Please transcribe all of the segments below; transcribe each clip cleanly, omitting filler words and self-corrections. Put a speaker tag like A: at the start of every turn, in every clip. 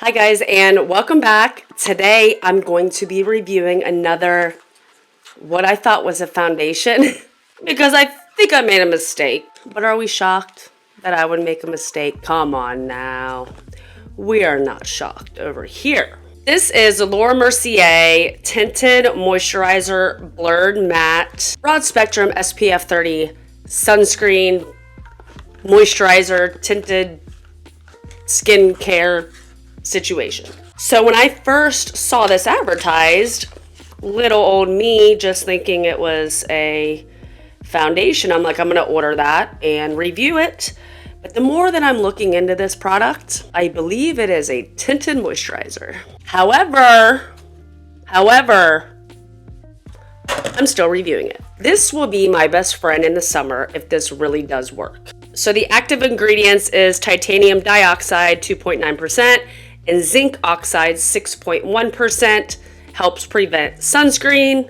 A: Hi guys, and welcome back. Today I'm going to be reviewing another, what I thought was a foundation, because I think I made a mistake. But are we shocked that I would make a mistake? Come on now. We are not shocked over here. This is the Mercier Tinted Moisturizer Blurred Matte Broad Spectrum SPF 30 Sunscreen Moisturizer Tinted Skincare situation. So when I first saw this advertised, little old me just thinking it was a foundation, I'm like, I'm gonna order that and review it. But the more that I'm looking into this product, I believe it is a tinted moisturizer. However, I'm still reviewing it. This will be my best friend in the summer if this really does work. So the active ingredients is titanium dioxide 2.9% and zinc oxide 6.1%. Helps prevent sunscreen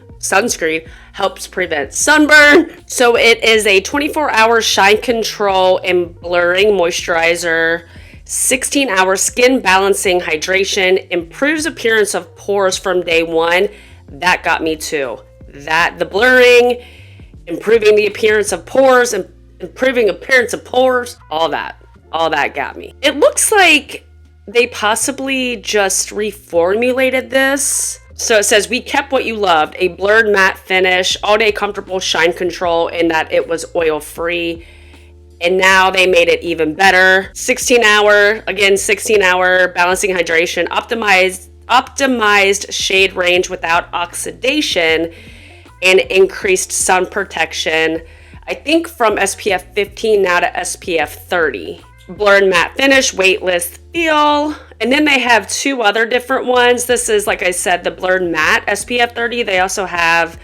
A: helps prevent sunburn. So it is a 24-hour shine control and blurring moisturizer, 16-hour skin balancing hydration, improves appearance of pores from day one. That got me too. The blurring, improving the appearance of pores, and improving appearance of pores, all that got me. It looks like they possibly just reformulated this. So it says, we kept what you loved, a blurred matte finish, all day comfortable shine control, and that it was oil free. And now they made it even better. 16-hour balancing hydration, optimized shade range without oxidation, and increased sun protection. I think from SPF 15 now to SPF 30. Blurred matte finish, weightless feel. And then they have two other different ones. This is, like I said, the blurred matte SPF 30. They also have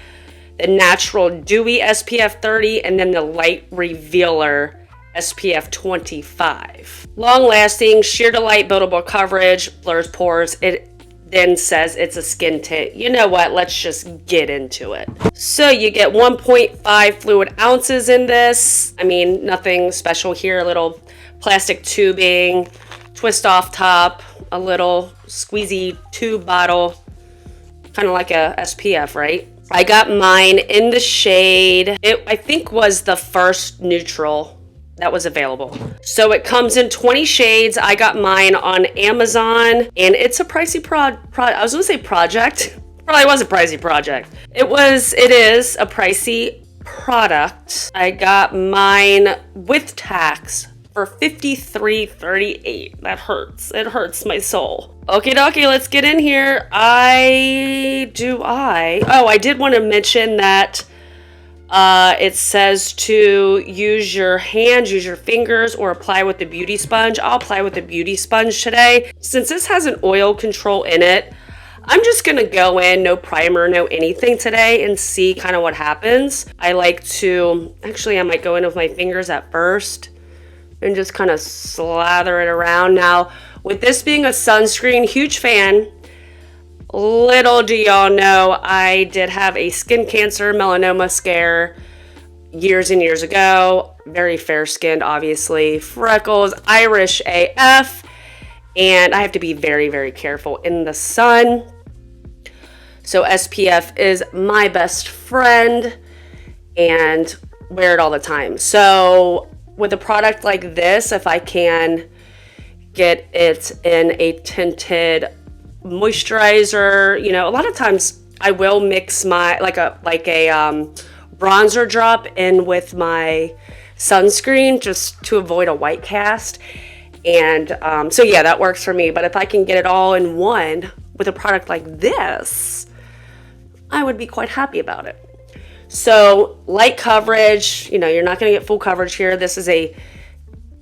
A: the natural dewy SPF 30 and then the light revealer SPF 25. Long lasting, sheer to light buildable coverage, blurs pores. It then says it's a skin tint. You know what? Let's just get into it. So you get 1.5 fluid ounces in this. I mean, nothing special here. A little plastic tubing, twist off top, a little squeezy tube bottle, kind of like a SPF, right? I got mine in the shade. It, I think, was the first neutral that was available. So it comes in 20 shades. I got mine on Amazon, and it's a pricey I was gonna say project. Probably was a pricey project. It is a pricey product. I got mine with tax for $53.38. That hurts. It hurts my soul. Okie dokie, let's get in here. I did want to mention that it says to use your hands, use your fingers, or apply with the beauty sponge. I'll apply with the beauty sponge today. Since this has an oil control in it, I'm just gonna go in, no primer, no anything today, and see kind of what happens. I might go in with my fingers at first and just kind of slather it around. Now, with this being a sunscreen, huge fan. Little do y'all know, I did have a skin cancer, melanoma scare years and years ago. Very fair-skinned, obviously. Freckles, Irish AF. And I have to be very, very careful in the sun. So SPF is my best friend and wear it all the time. So with a product like this, if I can get it in a tinted moisturizer, you know, a lot of times I will mix my like a bronzer drop in with my sunscreen just to avoid a white cast. And so yeah, that works for me. But if I can get it all in one with a product like this, I would be quite happy about it. So light coverage, you know, you're not going to get full coverage here. This is a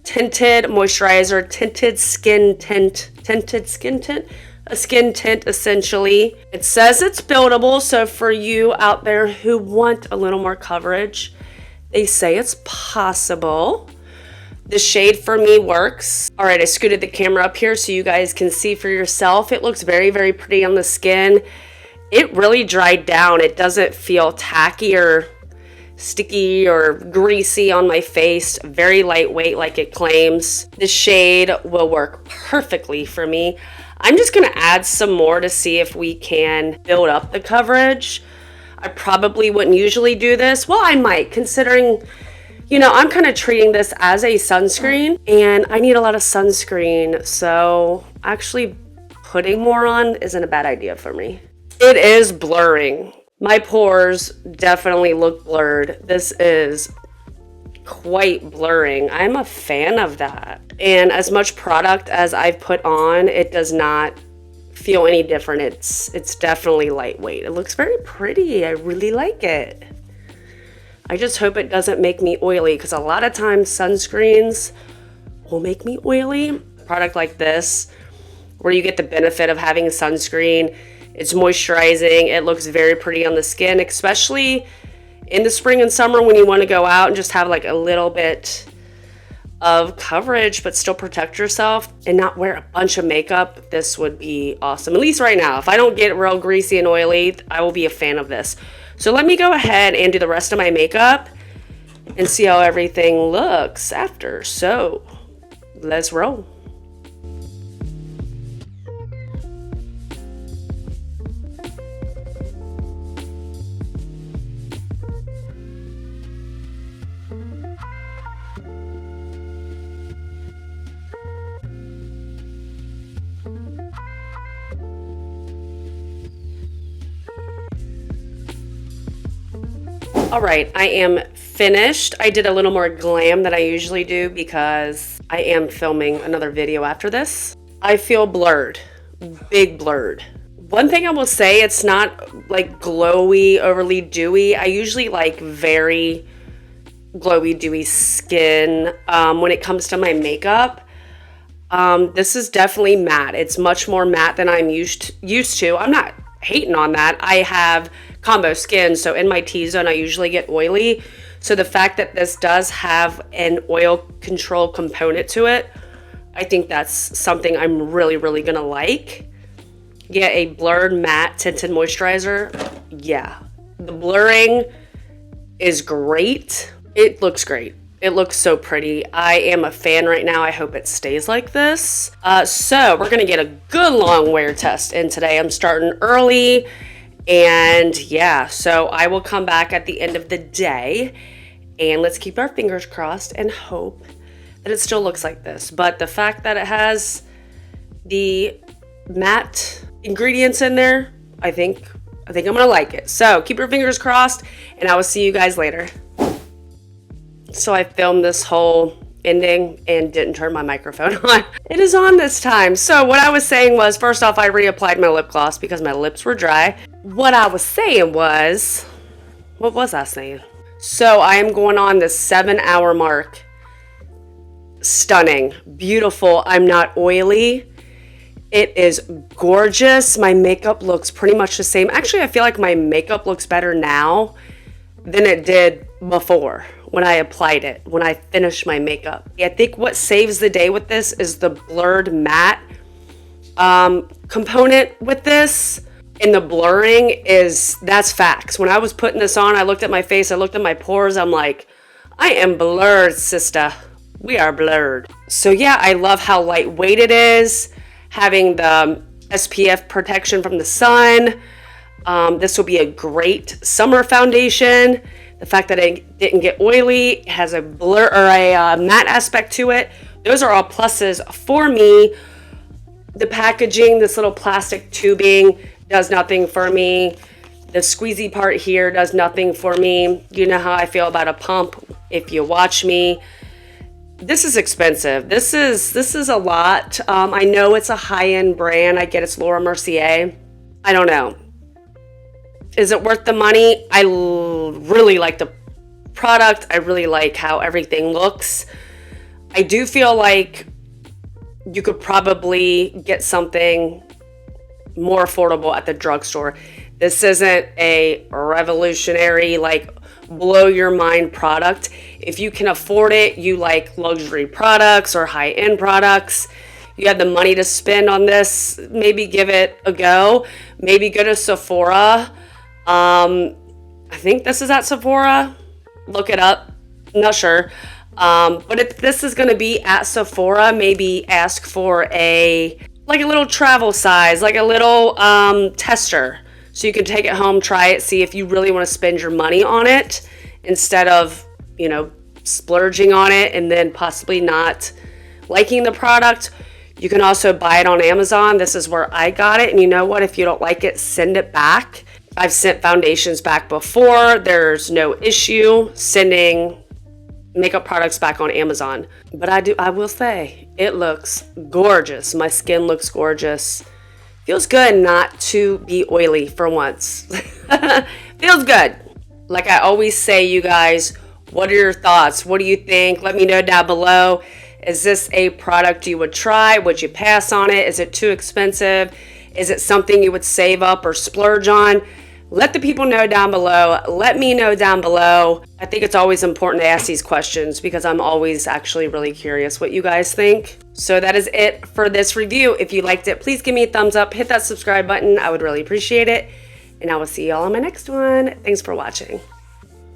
A: tinted moisturizer, tinted skin tint, a skin tint essentially. It says it's buildable, so for you out there who want a little more coverage, they say it's possible. The shade for me works. All right, I scooted the camera up here so you guys can see for yourself. It looks very, very pretty on the skin. It really dried down. It doesn't feel tacky or sticky or greasy on my face. Very lightweight like it claims. The shade will work perfectly for me. I'm just gonna add some more to see if we can build up the coverage. I probably wouldn't usually do this. Well, I might, considering, you know, I'm kind of treating this as a sunscreen and I need a lot of sunscreen. So actually putting more on isn't a bad idea for me. It is blurring. My pores definitely look blurred. This is quite blurring. I'm a fan of that. And as much product as I've put on, it does not feel any different. It's definitely lightweight. It looks very pretty. I really like it. I just hope it doesn't make me oily, because a lot of times sunscreens will make me oily. A product like this, where you get the benefit of having sunscreen, it's moisturizing, it looks very pretty on the skin, especially in the spring and summer when you want to go out and just have like a little bit of coverage but still protect yourself and not wear a bunch of makeup. This would be awesome, at least right now. If I don't get real greasy and oily, I will be a fan of this. So let me go ahead and do the rest of my makeup and see how everything looks after. So let's roll. All right, I am finished. I did a little more glam than I usually do because I am filming another video after this. I feel blurred, big blurred. One thing I will say, it's not like glowy, overly dewy. I usually like very glowy, dewy skin when it comes to my makeup. This is definitely matte. It's much more matte than I'm used to. I'm not hating on that. I have combo skin, so in my T-zone I usually get oily. So the fact that this does have an oil control component to it, I think that's something I'm really, really gonna like. Yeah, a blurred matte tinted moisturizer. Yeah, the blurring is great. It looks great. It looks so pretty. I am a fan right now. I hope it stays like this. So we're gonna get a good long wear test in today. I'm starting early, and yeah, so I will come back at the end of the day, and let's keep our fingers crossed and hope that it still looks like this. But the fact that it has the matte ingredients in there, I think I'm gonna like it. So keep your fingers crossed, and I will see you guys later. So I filmed this whole ending and didn't turn my microphone on. It is on this time. So what I was saying was, first off, I reapplied my lip gloss because my lips were dry. What I was saying was, what was I saying? So I am going on the 7-hour mark. Stunning, beautiful. I'm not oily. It is gorgeous. My makeup looks pretty much the same. Actually, I feel like my makeup looks better now than it did before when I applied it, when I finished my makeup. I think what saves the day with this is the blurred matte component with this. And the blurring that's facts. When I was putting this on, I looked at my face, I looked at my pores, I'm like, I am blurred, sister. We are blurred. So yeah, I love how lightweight it is, having the SPF protection from the sun. This will be a great summer foundation. The fact that it didn't get oily, has a blur or a matte aspect to it. Those are all pluses for me. The packaging, this little plastic tubing, does nothing for me. The squeezy part here does nothing for me. You know how I feel about a pump if you watch me. This is expensive. This is a lot. I know it's a high-end brand. I get it's Laura Mercier. I don't know. Is it worth the money? I really like the product. I really like how everything looks. I do feel like you could probably get something more affordable at the drugstore. This isn't a revolutionary, like, blow your mind product. If you can afford it, you like luxury products or high-end products, you have the money to spend on this, maybe give it a go. Maybe go to Sephora. I think this is at Sephora. look it up. I'm not sure. But if this is going to be at Sephora, maybe ask for a little travel size, like a little tester. So you can take it home, try it, see if you really want to spend your money on it instead of, splurging on it and then possibly not liking the product. You can also buy it on Amazon. This is where I got it. And you know what? If you don't like it, send it back. I've sent foundations back before. There's no issue sending makeup products back on Amazon. But I will say, it looks gorgeous. My skin looks gorgeous. Feels good not to be oily for once. Feels good. Like I always say, you guys, what are your thoughts? What do you think? Let me know down below. Is this a product you would try? Would you pass on it? Is it too expensive? Is it something you would save up or splurge on? Let the people know down below. Let me know down below. I think it's always important to ask these questions because I'm always actually really curious what you guys think. So that is it for this review. If you liked it, please give me a thumbs up. Hit that subscribe button. I would really appreciate it. And I will see y'all on my next one. Thanks for watching.